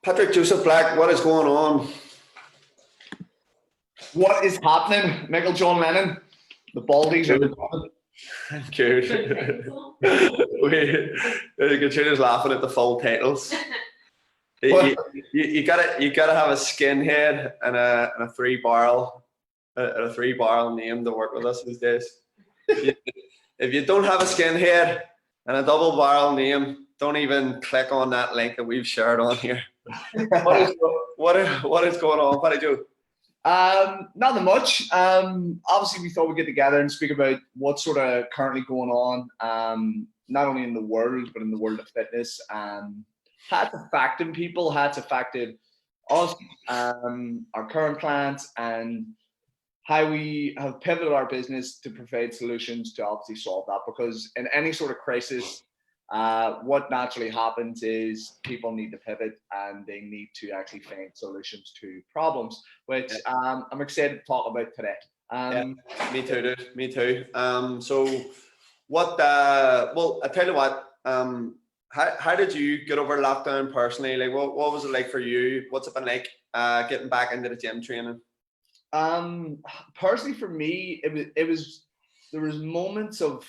Patrick Joseph Black, what is going on? What is happening? Michael John Lennon, the Baldies are coming. Good. Katrina's laughing at the full titles. You gotta have a skinhead and a three barrel name to work with us these days. If you don't have a skinhead and a double barrel name, don't even click on that link that we've shared on here. What is going on? What did you do? Nothing much. Obviously, we thought we'd get together and speak about what's sort of currently going on, not only in the world, but in the world of fitness. How it's affecting people, how it's affected us, our current clients, and how we have pivoted our business to provide solutions to obviously solve that. Because in any sort of crisis, what naturally happens is people need to pivot and they need to actually find solutions to problems, which I'm excited to talk about today. Me too, dude. Me too. So what, well, I tell you what, how did you get over lockdown personally? Like, what was it like for you? What's it been like getting back into the gym training? Personally for me, there was moments of,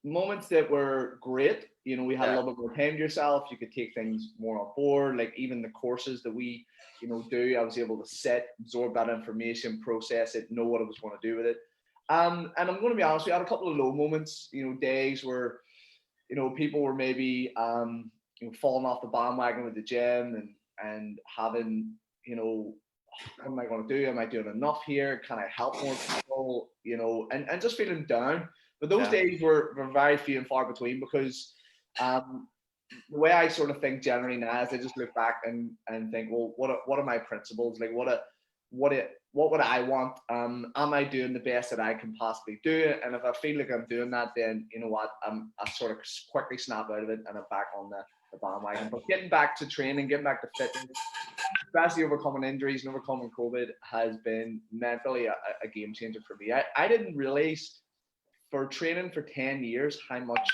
moments that were great. We had a little bit more time to yourself. You could take things more on board. Like even the courses that we, do, I was able to sit, absorb that information, process it, know what I was going to do with it. And I'm going to be honest, we had a couple of low moments, days where, people were maybe, falling off the bandwagon with the gym and having, what am I going to do? Am I doing enough here? Can I help more people? And just feeling down. But those days were very few and far between, because the way I sort of think generally now is I just look back and think, well, what are my principles? Like what would I want? Am I doing the best that I can possibly do? And if I feel like I'm doing that, then you know what, I sort of quickly snap out of it and I'm back on the bandwagon. But getting back to training, getting back to fitness, especially overcoming injuries and overcoming COVID, has been mentally a game changer for me. I didn't realize for training for 10 years how much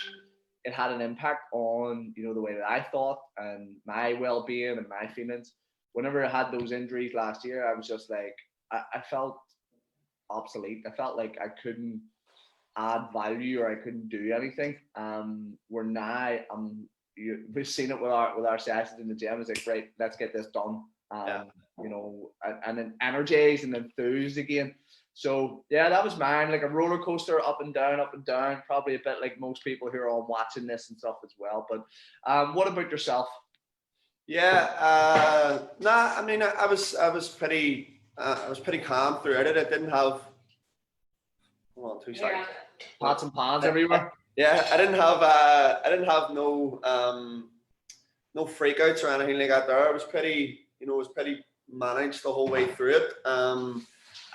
it had an impact on the way that I thought and my well-being and my feelings. Whenever I had those injuries last year, I was just like, I felt obsolete. I felt like I couldn't add value or I couldn't do anything. Where now we've seen it with our sessions in the gym. It's like, right, let's get this done. And then energized and enthused again. So yeah, that was mine. Like a roller coaster, up and down, probably a bit like most people who are all watching this and stuff as well. But what about yourself? Yeah, I mean, I was pretty calm throughout it. I didn't have, hold on 2 seconds. Pots and pans everywhere. Yeah, I didn't have no freakouts or anything like that there. It was pretty, managed the whole way through it.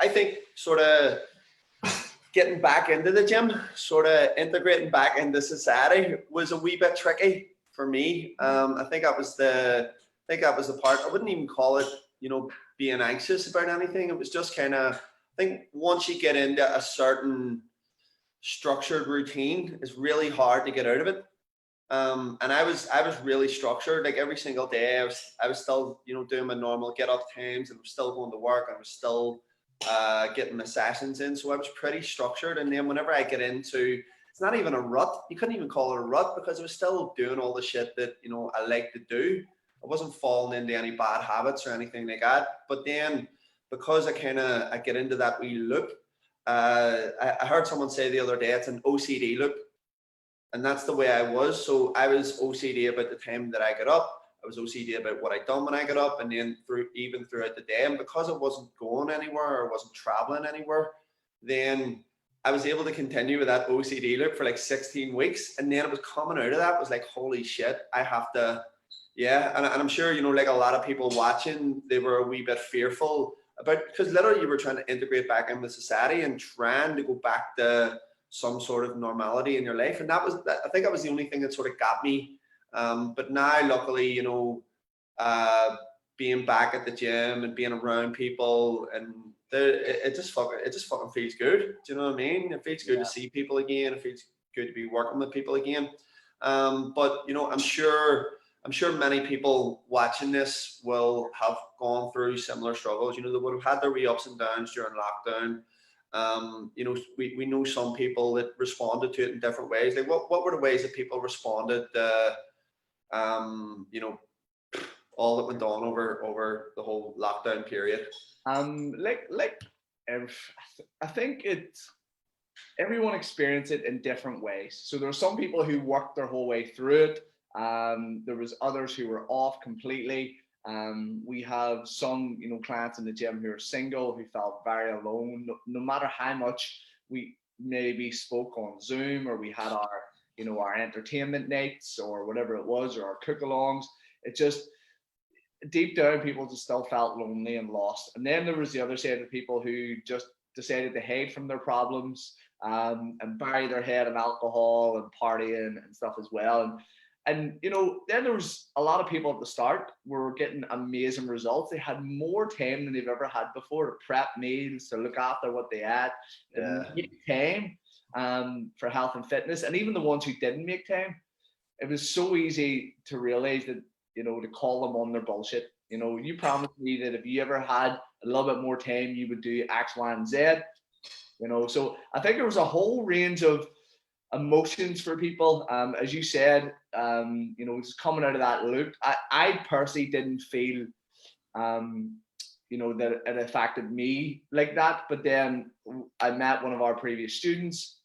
I think sort of getting back into the gym, sort of integrating back into society was a wee bit tricky for me. I think that was the part. I wouldn't even call it, being anxious about anything. It was just kind of, I think once you get into a certain structured routine, it's really hard to get out of it. And I was really structured. Like every single day, I was still, doing my normal get up times, and I was still going to work, and I was still getting my sessions in. So I was pretty structured. And then whenever I get into, it's not even a rut. You couldn't even call it a rut, because I was still doing all the shit that, I like to do. I wasn't falling into any bad habits or anything like that. But then because I get into that wee loop, I heard someone say the other day, it's an OCD loop. And that's the way I was. So I was OCD about the time that I got up. I was OCD about what I done when I got up, and then even throughout the day. And because I wasn't going anywhere or wasn't traveling anywhere, then I was able to continue with that OCD loop for like 16 weeks. And then it was coming out of that was like, holy shit, I have to, And I'm sure, like a lot of people watching, they were a wee bit fearful about, because literally you were trying to integrate back into society and trying to go back to some sort of normality in your life. And I think that was the only thing that sort of got me. But now, luckily, being back at the gym and being around people, and it just fucking feels good. Do you know what I mean? It feels good to see people again. It feels good to be working with people again. But I'm sure many people watching this will have gone through similar struggles. They would have had their wee ups and downs during lockdown. We know some people that responded to it in different ways. Like what were the ways that people responded? Um, you know, all that went on over the whole lockdown period. Like I think everyone experienced it in different ways. So there are some people who worked their whole way through it. There was others who were off completely. We have some, clients in the gym who are single, who felt very alone. No matter how much we maybe spoke on Zoom, or we had our entertainment nights or whatever it was, or our cook-alongs, it just deep down people just still felt lonely and lost. And then there was the other side of people who just decided to hide from their problems, and bury their head in alcohol and partying and stuff as well. And then there was a lot of people at the start were getting amazing results. They had more time than they've ever had before to prep meals, to look after what they had, to make time for health and fitness. And even the ones who didn't make time, it was so easy to realize that, to call them on their bullshit. You promised me that if you ever had a little bit more time, you would do X, Y, and Z. So I think there was a whole range of emotions for people. As you said, just coming out of that loop. I personally didn't feel, that it affected me like that. But then I met one of our previous students,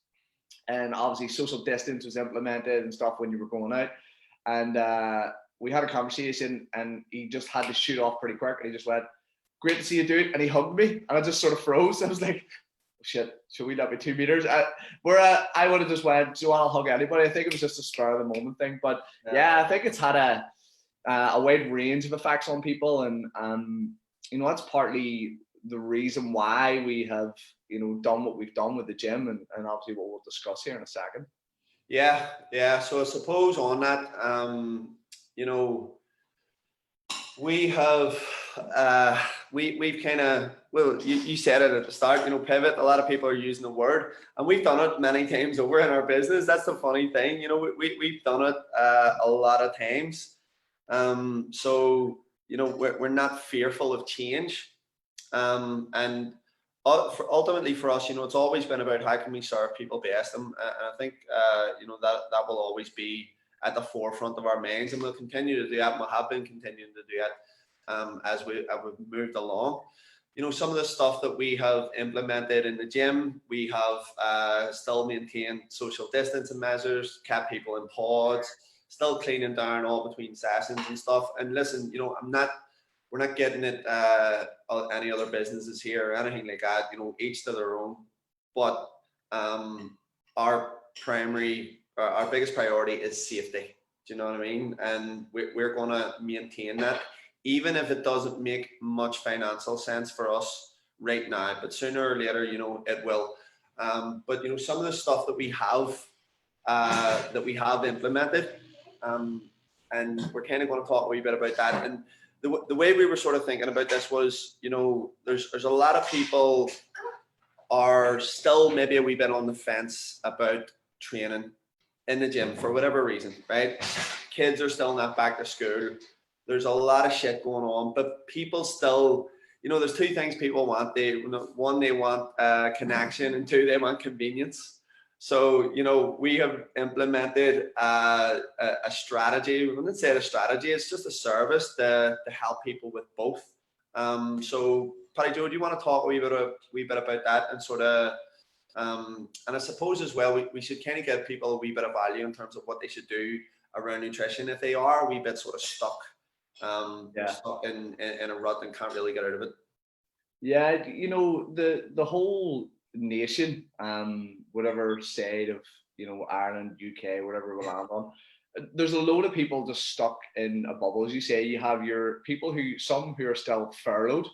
and obviously social distance was implemented and stuff when you were going out. And we had a conversation, and he just had to shoot off pretty quick. And he just went, "Great to see you, dude." And he hugged me, and I just sort of froze. I was like, shit, should we not be 2 meters? I would have just went, "Do you want to hug anybody?" I think it was just a spur of the moment thing. But yeah, I think it's had a wide range of effects on people. And that's partly the reason why we have, done what we've done with the gym, and obviously what we'll discuss here in a second. Yeah. So I suppose on that, we have we've kind of, well, you said it at the start, pivot. A lot of people are using the word, and we've done it many times over in our business. That's the funny thing. We've done it a lot of times. So we're not fearful of change, and ultimately for us, it's always been about how can we serve people best, and I think that will always be at the forefront of our minds, and we'll continue to do that, and we have been continuing to do that as we've moved along. Some of the stuff that we have implemented in the gym, we have still maintained social distancing measures, kept people in pods, still cleaning down all between sessions and stuff. And listen, we're not getting it any other businesses here or anything like that. Each to their own. But our biggest priority is safety. Do you know what I mean? And we're going to maintain that, even if it doesn't make much financial sense for us right now. But sooner or later, it will. But some of the stuff that we have implemented, and we're kind of going to talk a wee bit about that. And the way we were sort of thinking about this was, there's a lot of people are still maybe a wee bit on the fence about training in the gym for whatever reason, right? Kids are still not back to school. There's a lot of shit going on, but people still, there's two things people want. One, they want connection, and two, they want convenience. So, we have implemented a strategy. We wouldn't say a strategy, it's just a service to help people with both. So, Paddy Joe, do you want to talk a wee bit about that, and sort of, and I suppose as well, we should kind of give people a wee bit of value in terms of what they should do around nutrition if they are a wee bit sort of stuck in a rut and can't really get out of it. Yeah, the whole nation, whatever side of Ireland, UK, whatever we land on, there's a load of people just stuck in a bubble. As you say, you have your people some who are still furloughed,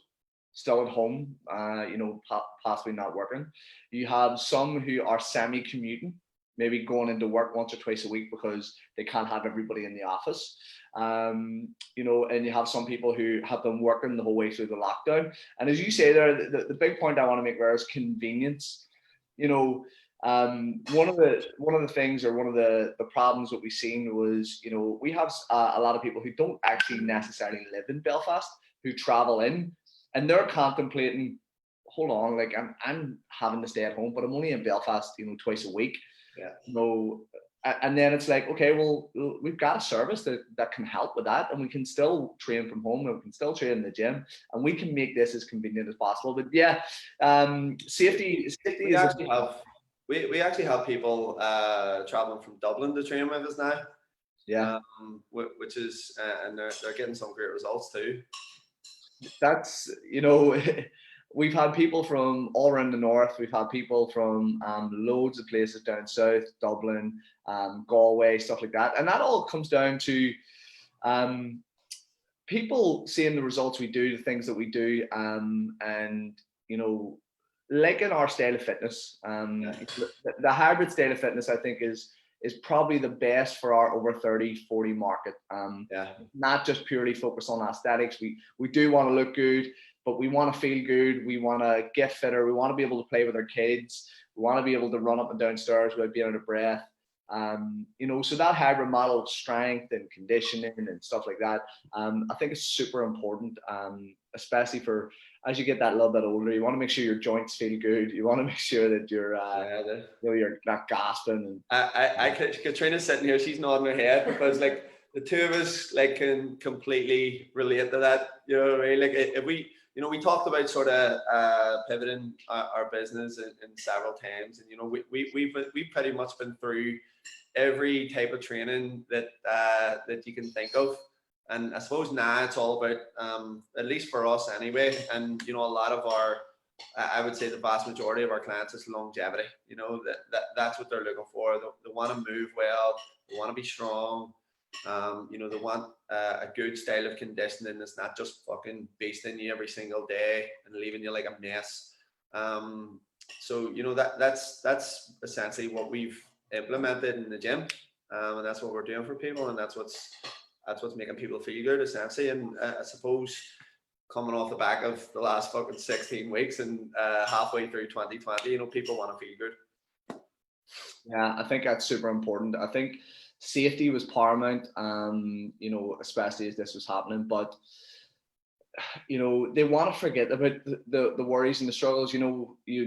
still at home, possibly not working. You have some who are semi-commuting, maybe going into work once or twice a week because they can't have everybody in the office. And you have some people who have been working the whole way through the lockdown. And as you say there, the big point I want to make there is convenience. One of the things, or one of the problems that we seen was, we have a lot of people who don't actually necessarily live in Belfast who travel in, and they're contemplating, hold on, like I'm having to stay at home, but I'm only in Belfast, twice a week. Yeah. And then it's like, okay, well, we've got a service that can help with that, and we can still train from home, and we can still train in the gym, and we can make this as convenient as possible. But yeah, safety We is actually have we actually have people traveling from Dublin to train with us now. Yeah. Which is and they're getting some great results too. That's we've had people from all around the north. We've had people from loads of places down south, Dublin, Galway, stuff like that. And that all comes down to people seeing the results we do, the things that we do, and liking our style of fitness. The hybrid style of fitness, I think, is probably the best for our over 30, 40 market. Not just purely focused on aesthetics. We do want to look good, but we want to feel good. We want to get fitter. We want to be able to play with our kids. We want to be able to run up and down stairs without being out of breath. So that hybrid model of strength and conditioning and stuff like that, I think is super important, especially for as you get that little bit older. You want to make sure your joints feel good. You want to make sure that you're not gasping. And Katrina's sitting here, she's nodding her head, because like the two of us like can completely relate to that. You know what I mean? Like if we, we talked about sort of pivoting our business in several times, and we've pretty much been through every type of training that you can think of. And I suppose now it's all about, at least for us anyway, and a lot of our, I would say the vast majority of our clients is longevity. That's what they're looking for. They want to move well, they want to be strong, they want a good style of conditioning that's not just fucking beasting you every single day and leaving you like a mess. So that's essentially what we've implemented in the gym, and that's what we're doing for people, and that's what's making people feel good, essentially. And I suppose coming off the back of the last fucking 16 weeks and halfway through 2020, people want to feel good. Yeah, I think that's super important. I think safety was paramount, especially as this was happening. But they want to forget about the worries and the struggles.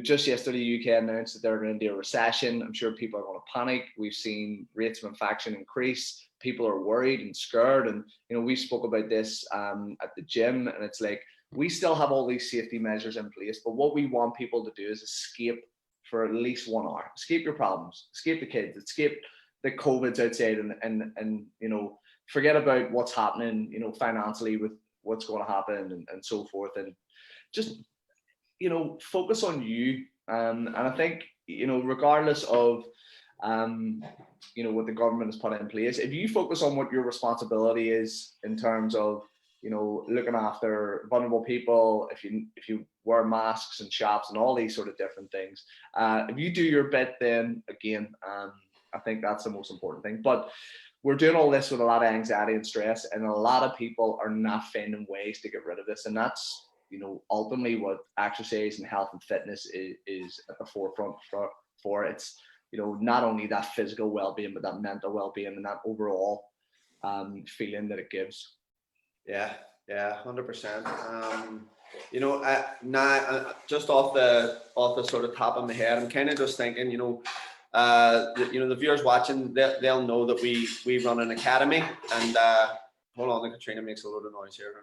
Just yesterday, the UK announced that they're going to do a recession. I'm sure people are going to panic. We've seen rates of infection increase. People are worried and scared. And, we spoke about this at the gym, and it's like, we still have all these safety measures in place, but what we want people to do is escape for at least 1 hour. Escape your problems, escape the kids, escape the COVID's outside, and forget about what's happening, financially with what's going to happen and so forth, and just focus on you. And I think regardless of what the government has put in place, if you focus on what your responsibility is in terms of looking after vulnerable people, if you wear masks in shops and all these sort of different things, if you do your bit, then again, I think that's the most important thing. But we're doing all this with a lot of anxiety and stress, and a lot of people are not finding ways to get rid of this. And that's, ultimately what exercise and health and fitness is at the forefront for. It's, not only that physical well-being, but that mental well-being and that overall feeling that it gives. Yeah, 100%. Now just off the sort of top of my head, I'm kind of just thinking, the viewers watching, they'll know that we run an academy, and hold on, Katrina makes a load of noise here.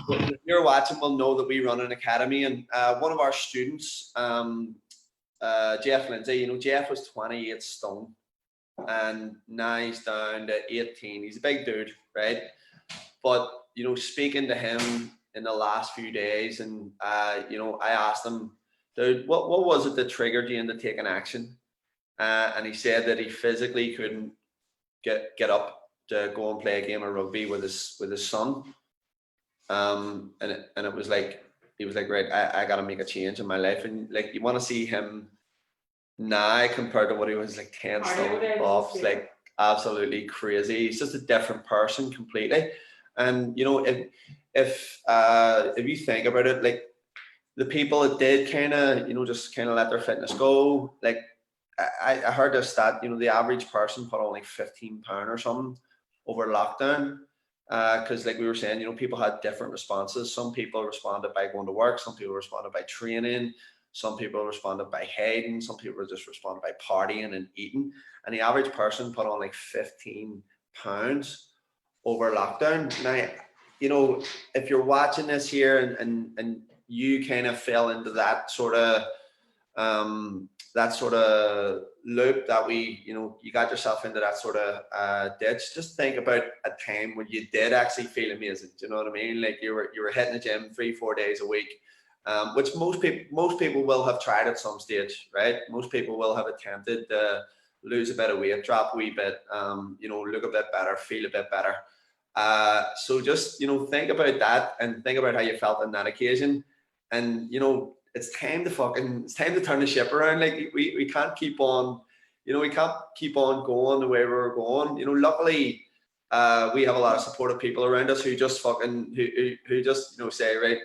The viewer watching will know that we run an academy, and one of our students, Jeff Lindsay, Jeff was 28 stone, and now he's down to 18. He's a big dude, right? But speaking to him in the last few days, and I asked him, dude, what was it that triggered you into taking action? And he said that he physically couldn't get up to go and play a game of rugby with his son. And it was like, he was like, right, I got to make a change in my life. And like, you want to see him now compared to what he was like 10 stone off, like absolutely crazy. He's just a different person completely. And if you think about it, like, the people that did kind of, just kind of let their fitness go, like I heard this stat, the average person put on like £15 or something over lockdown. Because like we were saying, people had different responses. Some people responded by going to work, some people responded by training, some people responded by hiding, some people just responded by partying and eating. And the average person put on like £15 over lockdown. Now, if you're watching this here and you kind of fell into that sort of loop that you got yourself into that sort of ditch, just think about a time when you did actually feel amazing. Do you know what I mean? Like you were hitting the gym 3-4 days a week, which most people will have tried at some stage, right? Most people will have attempted to lose a bit of weight, drop a wee bit, look a bit better, feel a bit better. So just think about that and think about how you felt on that occasion, and it's time to turn the ship around. Like we can't keep on, we can't keep on going the way we're going. Luckily, we have a lot of supportive people around us who just who just say, right,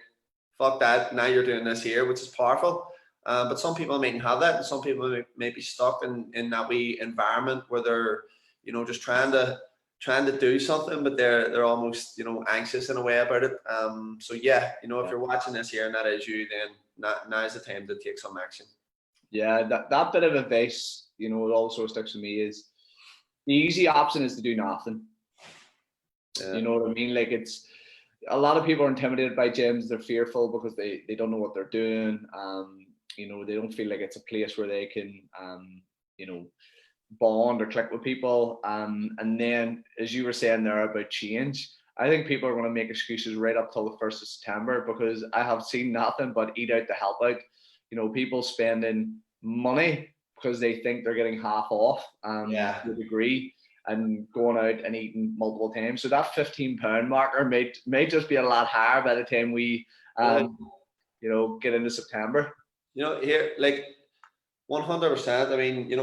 fuck that, now you're doing this here, which is powerful. But some people mightn't have that, and some people may be stuck in that wee environment where they're just trying to do something, but they're almost anxious in a way about it. So yeah, if you're watching this here and that is you, then now's the time to take some action. Yeah, that bit of advice, it also sticks with me, is the easy option is to do nothing. Yeah. You know what I mean? Like, it's a lot of people are intimidated by gyms. They're fearful because they don't know what they're doing. They don't feel like it's a place where they can bond or click with people. And then, as you were saying there about change, I think people are going to make excuses right up till the 1st of September, because I have seen nothing but eat out to help out. People spending money because they think they're getting half off to a degree, and going out and eating multiple times. So that £15 marker may just be a lot higher by the time we get into September. Here, like 100%. I mean,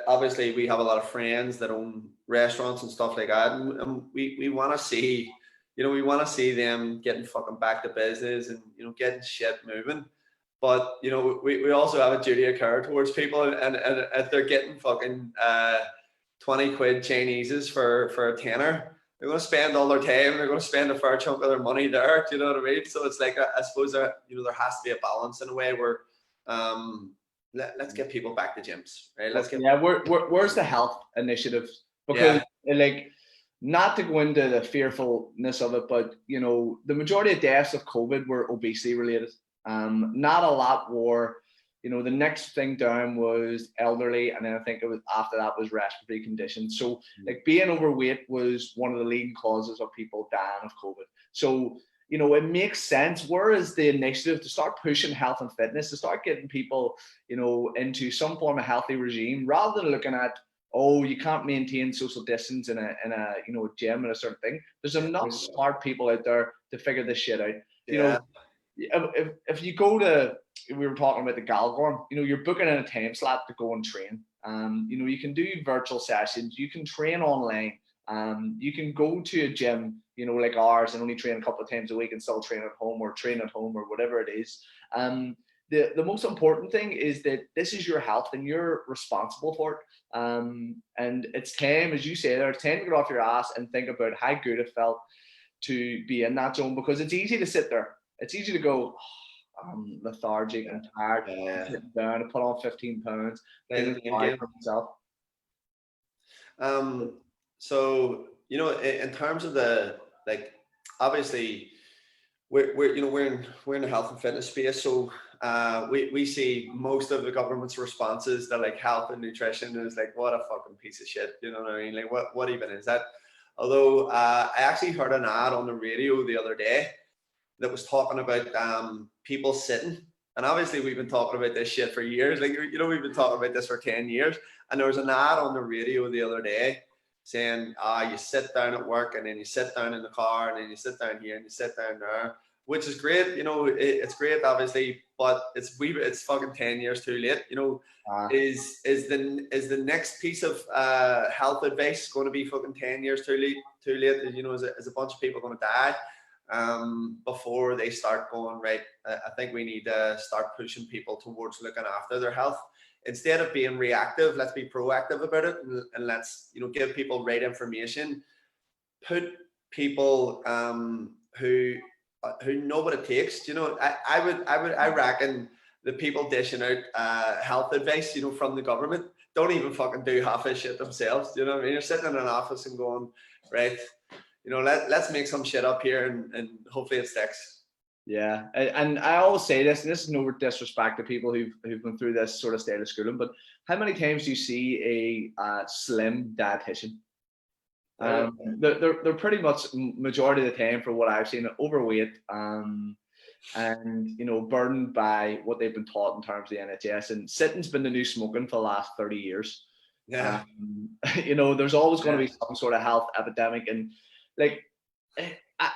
obviously we have a lot of friends that own restaurants and stuff like that, and we want to see, we want to see them getting fucking back to business and getting shit moving. But we also have a duty of care towards people, and if they're getting fucking 20 quid Chinese's for a tenner, they're going to spend all their time. They're going to spend a fair chunk of their money there. Do you know what I mean? So it's like, I suppose there has to be a balance in a way where let's get people back to gyms, right? Where's the health initiative? Because like, not to go into the fearfulness of it, but the majority of deaths of COVID were obesity related. Not a lot were, the next thing down was elderly, and then I think it was after that was respiratory conditions. So like, being overweight was one of the leading causes of people dying of COVID. So it makes sense. Where is the initiative to start pushing health and fitness, to start getting people, into some form of healthy regime, rather than looking at, oh, you can't maintain social distance in a gym and a certain thing. There's enough smart people out there to figure this shit out. If you go to, we were talking about the Galgorm, you're booking in a time slot to go and train. You can do virtual sessions, you can train online, you can go to a gym, like ours, and only train a couple of times a week and still train at home, or train at home, or whatever it is. The most important thing is that this is your health and you're responsible for it. And it's time, as you say there, it's time to get off your ass and think about how good it felt to be in that zone, because it's easy to sit there. It's easy to go, I'm lethargic and tired, sitting down, and put on 15 pounds, for myself. So, in terms of the, like, obviously we're in the health and fitness space. So we see most of the government's responses to like health and nutrition is like, what a fucking piece of shit. You know what I mean? Like, what even is that? Although I actually heard an ad on the radio the other day that was talking about people sitting. And obviously we've been talking about this shit for years. Like, we've been talking about this for 10 years. And there was an ad on the radio the other day saying, you sit down at work, and then you sit down in the car, and then you sit down here, and you sit down there, which is great. It's great, obviously, but it's fucking 10 years too late. Is the next piece of health advice going to be fucking 10 years too late? Is a bunch of people going to die? before they start going, right, I think we need to start pushing people towards looking after their health. Instead of being reactive, let's be proactive about it, and let's, you know, give people right information, put people who know what it takes. You know, I reckon the people dishing out health advice, you know, from the government don't even fucking do half this shit themselves. You know what I mean? You're sitting in an office and going, right, you know, let's make some shit up here, and hopefully it sticks. Yeah, and I always say this, and this is no disrespect to people who've been through this sort of style of schooling, but how many times do you see a slim dietitian? They're pretty much majority of the time, for what I've seen, overweight, and you know, burdened by what they've been taught in terms of the NHS. And sitting's been the new smoking for the last 30 years. Yeah. You know, there's always going to be some sort of health epidemic, and like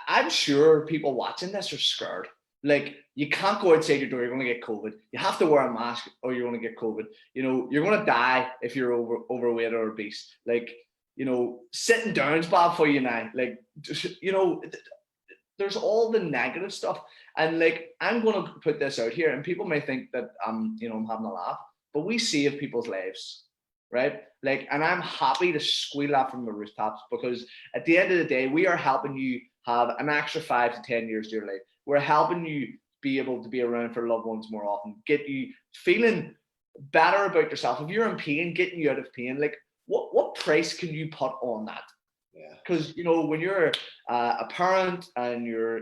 I'm sure people watching this are scared. Like, you can't go outside your door, you're going to get COVID. You have to wear a mask or you're going to get COVID. You know, you're going to die if you're overweight or obese. Like, you know, sitting down's bad for you now. Like, you know, there's all the negative stuff. And like, I'm going to put this out here, and people may think that you know, I'm having a laugh, but we save people's lives, right? Like, and I'm happy to squeal that from the rooftops, because at the end of the day, we are helping you have an extra 5 to 10 years to your life. We're helping you be able to be around for loved ones more often, get you feeling better about yourself. If you're in pain, getting you out of pain. Like, what price can you put on that? Yeah. Because, you know, when you're a parent and your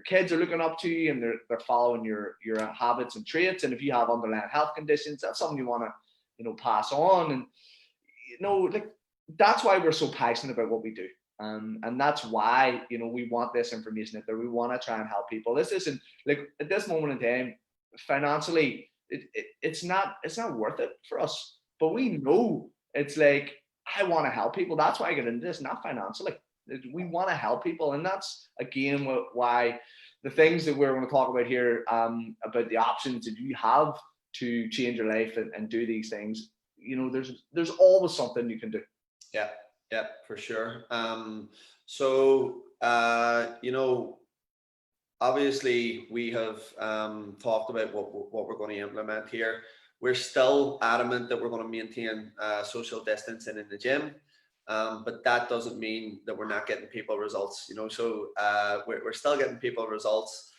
kids are looking up to you, and they're following your habits and traits, and if you have underlying health conditions, that's something you want to, you know, pass on. And, you know, like, that's why we're so passionate about what we do. And that's why, you know, we want this information out there. We want to try and help people. This isn't, like, at this moment in time, financially, it's not worth it for us. But we know, it's like, I want to help people. That's why I get into this, not financially. We want to help people. And that's, again, why the things that we're going to talk about here, about the options that you have to change your life and do these things, you know, there's always something you can do. Yeah, for sure. So you know, obviously we have talked about what we're going to implement here. We're still adamant that we're going to maintain social distancing in the gym, but that doesn't mean that we're not getting people results. You know, so we're still getting people results.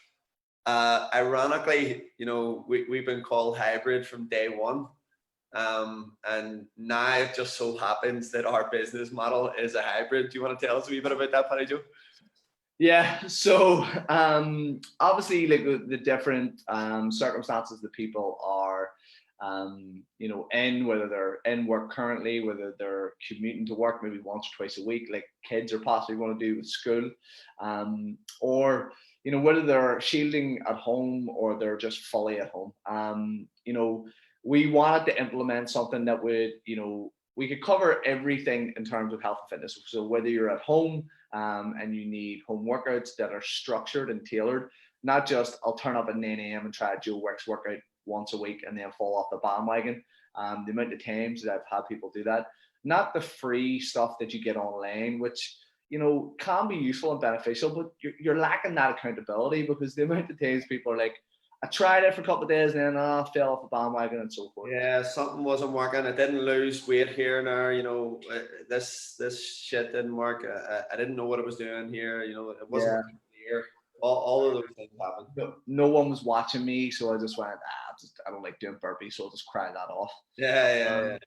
Ironically, you know, we've been called hybrid from day one. And now it just so happens that our business model is a hybrid. Do you want to tell us a wee bit about that, Paddy Joe? Yeah, so obviously, like, the different circumstances that people are, you know, in, whether they're in work currently, whether they're commuting to work maybe once or twice a week, like kids are possibly going to do with school, or, you know, whether they're shielding at home or they're just fully at home. You know, we wanted to implement something that would, you know, we could cover everything in terms of health and fitness. So whether you're at home and you need home workouts that are structured and tailored, not just I'll turn up at 9 a.m. and try a Joe Wicks workout once a week and then fall off the bandwagon. The amount of times that I've had people do that, not the free stuff that you get online, which, you know, can be useful and beneficial, but you're lacking that accountability, because the amount of times people are like, I tried it for a couple of days and then I fell off the bandwagon and so forth. Yeah, something wasn't working. I didn't lose weight here and there. You know, this shit didn't work. I didn't know what I was doing here. You know, it wasn't clear. All of those things happened. No one was watching me, so I just went, I don't like doing burpees, so I'll just cry that off. Yeah.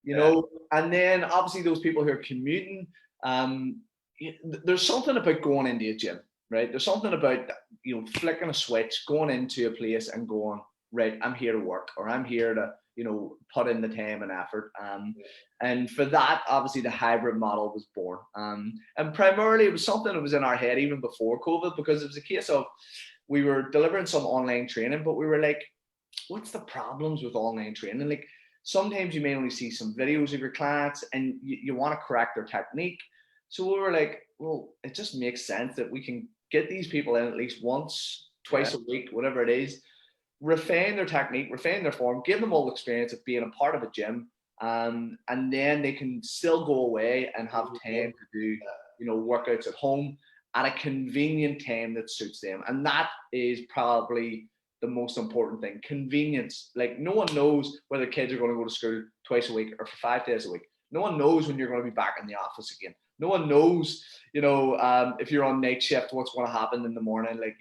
You know, and then obviously those people who are commuting, there's something about going into a gym, right? There's something about, you know, flicking a switch, going into a place and going, right, I'm here to work, or I'm here to, you know, put in the time and effort. And for that, obviously the hybrid model was born. And primarily it was something that was in our head even before COVID, because it was a case of, we were delivering some online training, but we were like, what's the problems with online training? Like, sometimes you may only see some videos of your clients and you want to correct their technique. So we were like, well, it just makes sense that we can get these people in at least once, twice a week, whatever it is, refine their technique, refine their form, give them all the experience of being a part of a gym. And then they can still go away and have time to do, you know, workouts at home. at a convenient time that suits them. And that is probably the most important thing. Convenience. Like, no one knows whether kids are going to go to school twice a week or for 5 days a week. No one knows when you're going to be back in the office again. No one knows, if you're on night shift, what's going to happen in the morning. Like,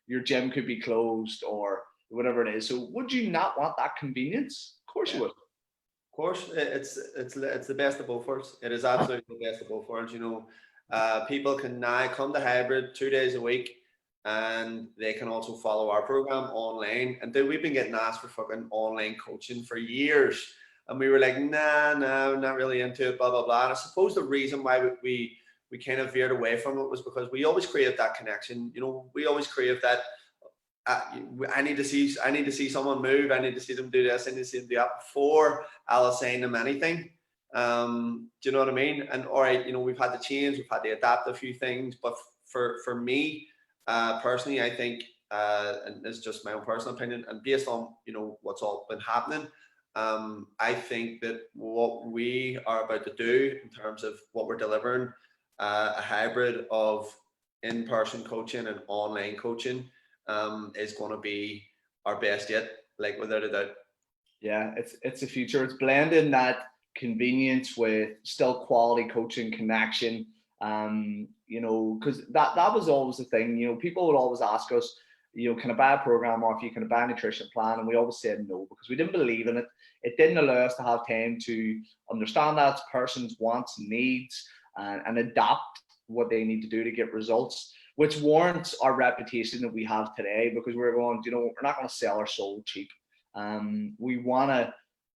your gym could be closed or whatever it is. So would you not want that convenience? Of course you would. Of course, it's the best of both worlds. It is absolutely the best of both worlds. People can now come to hybrid 2 days a week, and they can also follow our program online. And we've been getting asked for fucking online coaching for years, and we were like, nah, not really into it, blah blah blah. And I suppose the reason why we kind of veered away from it was because we always crave that connection. We always crave that. I need to see someone move. I need to see them do this. I need to see them do that before I'll assign them anything. Do you know what I mean? And all right, we've had to change, we've had to adapt a few things, but for me personally, I think, and it's just my own personal opinion, and based on what's all been happening, I think that what we are about to do in terms of what we're delivering, a hybrid of in-person coaching and online coaching, is going to be our best yet, like without a doubt. Yeah, it's the future. It's blending that convenience with still quality coaching connection. Because that was always the thing. People would always ask us, can I buy a program off you? Can I buy a nutrition plan? And we always said no, because we didn't believe in it. It didn't allow us to have time to understand that person's wants, needs, and adapt what they need to do to get results, which warrants our reputation that we have today, because we're going, we're not going to sell our soul cheap. We want to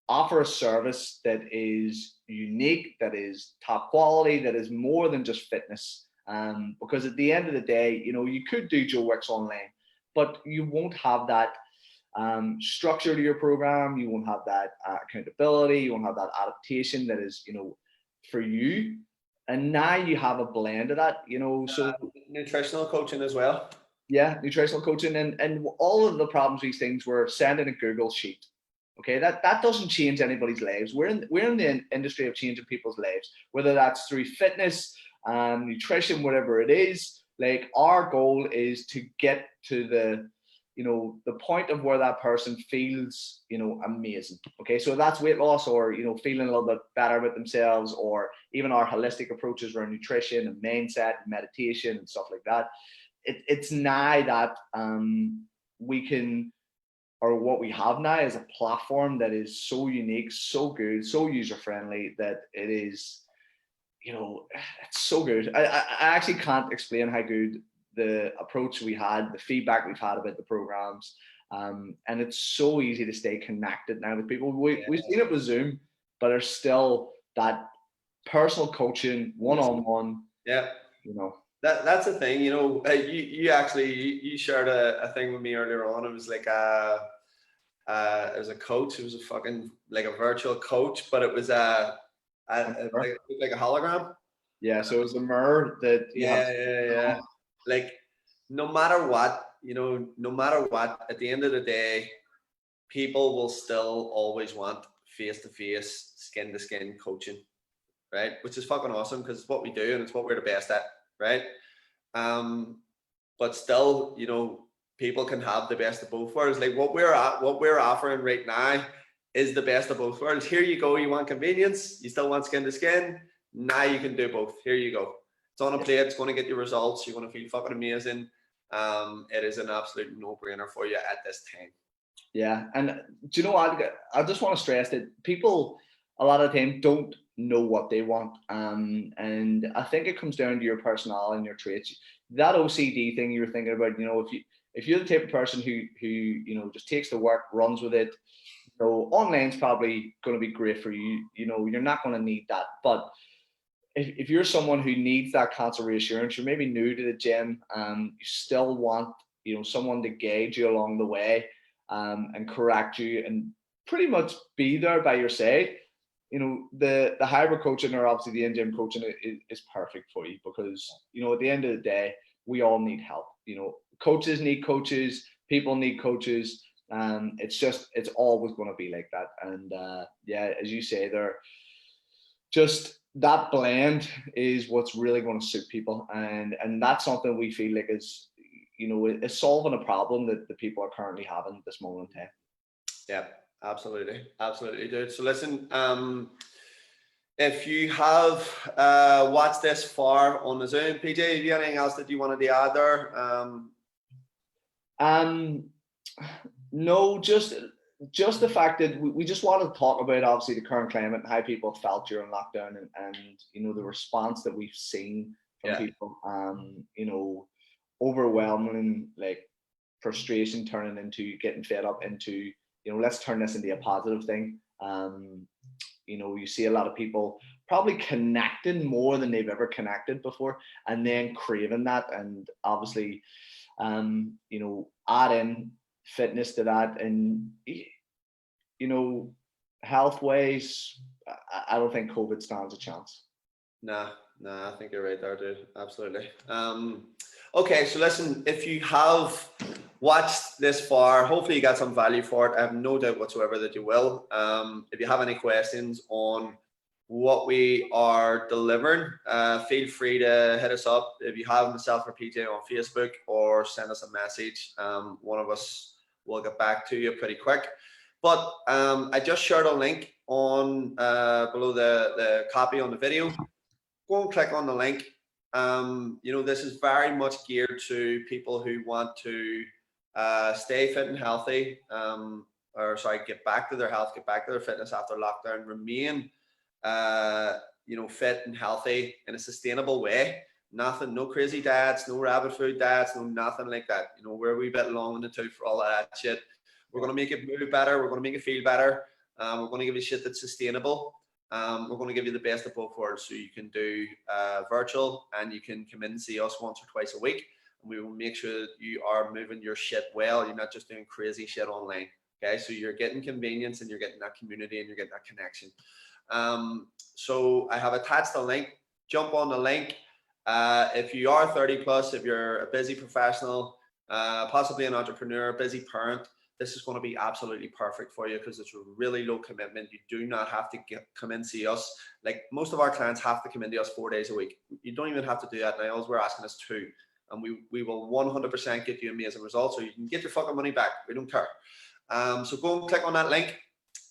offer a service that is unique, that is top quality, that is more than just fitness. Because at the end of the day, you could do Joe Wicks online, but you won't have that structure to your program. You won't have that accountability. You won't have that adaptation that is, for you. And now you have a blend of that, so nutritional coaching as well. Yeah, nutritional coaching, and all of the problems, these things were sent in a Google sheet. Okay, that doesn't change anybody's lives. We're in the industry of changing people's lives, whether that's through fitness, nutrition, whatever it is. Like, our goal is to get to the point of where that person feels, amazing. Okay, so that's weight loss, or feeling a little bit better about themselves, or even our holistic approaches around nutrition and mindset and meditation and stuff like that. It's now that we can, or what we have now is a platform that is so unique, so good, so user friendly, that it is, it's so good. I actually can't explain how good the approach we had, the feedback we've had about the programs, and it's so easy to stay connected now with people. We've seen it with Zoom, but there's still that personal coaching, one-on-one. Yeah. That's the thing. You actually you shared a thing with me earlier on. It was like it was a coach. It was a fucking like a virtual coach, but it was like a hologram. Yeah, so it was a mirror that yeah. Like, no matter what, at the end of the day, people will still always want face-to-face, skin-to-skin coaching, right? Which is fucking awesome, because it's what we do and it's what we're the best at, right? But still, people can have the best of both worlds. Like, what we're offering right now is the best of both worlds. Here you go. You want convenience, you still want skin-to-skin. Now you can do both. Here you go. It's on a plate. It's going to get you results. You're going to feel fucking amazing. It is an absolute no-brainer for you at this time. Yeah, and do you know what? I just want to stress that people a lot of the time don't know what they want, and I think it comes down to your personality and your traits. That OCD thing you were thinking about, if you're the type of person who just takes the work, runs with it, online's probably going to be great for you. You're not going to need that, but if you're someone who needs that constant reassurance, you're maybe new to the gym, you still want, someone to guide you along the way, and correct you and pretty much be there by your side. The hybrid coaching, or obviously the in-gym coaching, is perfect for you, because, at the end of the day, we all need help. Coaches need coaches, people need coaches. It's always going to be like that. And yeah, as you say, just that blend is what's really going to suit people, and that's something we feel like is, you know, is solving a problem that the people are currently having at this moment in time. Yeah, absolutely, absolutely, dude. So listen, if you have watched this far on the Zoom, PJ, have you anything else that you wanted to add there? No, just the fact that we just wanted to talk about obviously the current climate and how people felt during lockdown, and you know, the response that we've seen from people, you know, overwhelming, like frustration turning into getting fed up into, you know, let's turn this into a positive thing. You know, you see a lot of people probably connecting more than they've ever connected before, and then craving that, and obviously, you know, add in fitness to that, and you know, health ways, I don't think COVID stands a chance. Nah, I think you're right there, dude. Absolutely. Okay, so listen, if you have watched this far, hopefully you got some value for it. I have no doubt whatsoever that you will. If you have any questions on what we are delivering, feel free to hit us up. If you have myself or PJ on Facebook, or send us a message. One of us will get back to you pretty quick. But I just shared a link on below the copy on the video. Go and click on the link. You know, this is very much geared to people who want to stay fit and healthy, or sorry, get back to their health, get back to their fitness after lockdown, remain you know, fit and healthy in a sustainable way. Nothing, no crazy diets, no rabbit food diets, no nothing like that. You know, we're a wee bit long in the tooth for all of that shit. We're going to make it move better. We're going to make it feel better. We're going to give you shit that's sustainable. We're going to give you the best of both worlds, so you can do virtual, and you can come in and see us once or twice a week, and we will make sure that you are moving your shit well. You're not just doing crazy shit online. Okay, so you're getting convenience, and you're getting that community, and you're getting that connection. So I have attached the link. Jump on the link. If you are 30 plus, if you're a busy professional, possibly an entrepreneur, busy parent, this is going to be absolutely perfect for you, because it's a really low commitment. You do not have to come and see us. Like, most of our clients have to come into us 4 days a week. You don't even have to do that now. All we're asking is 2, and we will 100% get you amazing results, so you can get your fucking money back. We don't care. So go and click on that link.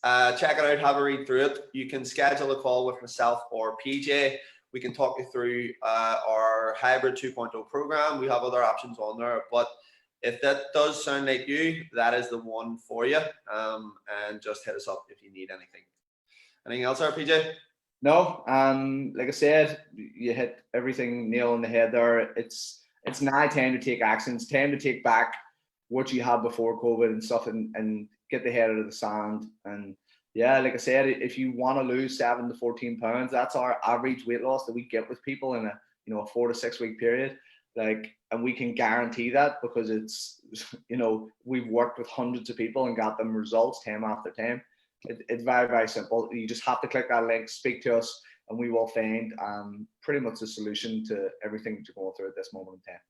Check it out, have a read through it. You can schedule a call with myself or PJ. We can talk you through our hybrid 2.0 program. We have other options on there, but if that does sound like you, that is the one for you. And just hit us up if you need anything. Anything else there, PJ? No, like I said, you hit everything nail on the head there. It's now time to take action. It's time to take back what you had before COVID and stuff, and get the head out of the sand. And yeah, like I said, if you want to lose 7 to 14 pounds, that's our average weight loss that we get with people in a 4 to 6 week period. Like, and we can guarantee that, because it's, you know, we've worked with hundreds of people and got them results time after time. It's very, very simple. You just have to click that link, speak to us, and we will find pretty much the solution to everything that you're going through at this moment in time.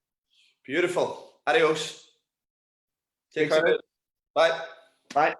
Beautiful. Adios. Take care. Bye. Bye.